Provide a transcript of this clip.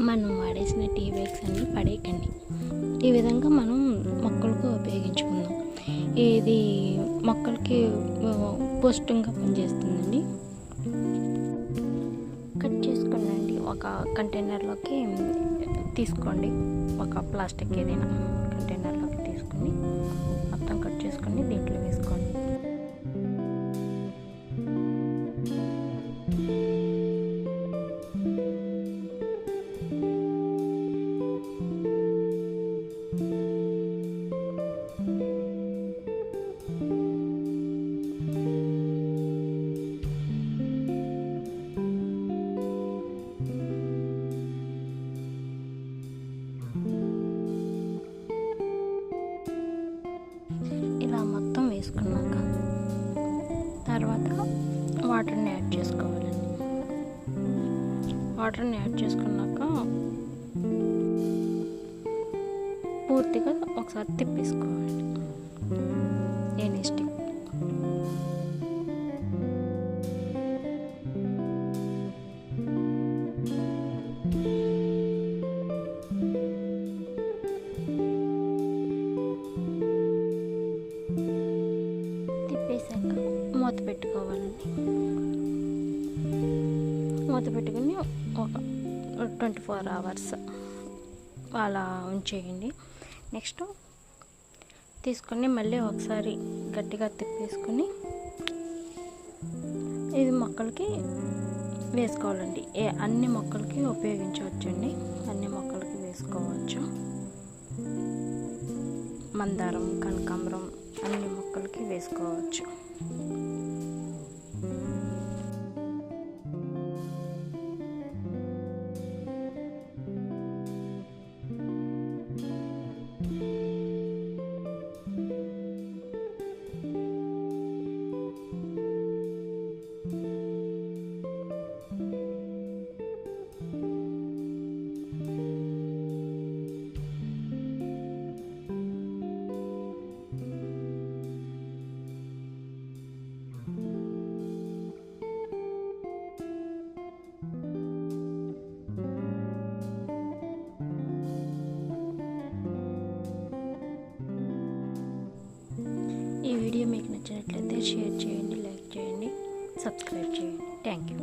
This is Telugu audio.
మనం వాడేసిన టీ బ్యాగ్స్ అన్నీ పడేయకండి. ఈ విధంగా మనం మొక్కలకు ఉపయోగించుకుందాం. ఇది మొక్కలకి పోషకంగా పనిచేస్తుందండి. కట్ చేసుకోండి. ఒక కంటైనర్లోకి తీసుకోండి. ఒక ప్లాస్టిక్ ఏదైనా కంటైనర్లోకి తీసుకొని మొత్తం కట్ చేసుకొని దీంట్లో వేసుకోండి. ఇలా మొత్తం వేసుకున్నాక తర్వాత వాటర్ని యాడ్ చేసుకోవాలండి. వాటర్ని యాడ్ చేసుకున్నాక పూర్తిగా ఒకసారి తిప్పేసుకోవాలి. ఎనీ స్టిక్ తిప్పేసాక మూత పెట్టుకోవాలండి. మూత పెట్టుకుని ఒక 24 hours అలా ఉంచేయండి. నెక్స్ట్ తీసుకొని మళ్ళీ ఒకసారి గట్టిగా తిప్పేసుకొని ఇది మొక్కలకి వేసుకోవాలండి. అన్ని మొక్కలకి ఉపయోగించవచ్చండి. అన్ని మొక్కలకి వేసుకోవచ్చు. మందారం, కనకాంబరం అన్ని మొక్కలకి వేసుకోవచ్చు. ఈ వీడియో మీకు నచ్చినట్లయితే షేర్ చేయండి, లైక్ చేయండి, సబ్స్క్రైబ్ చేయండి. Thank you.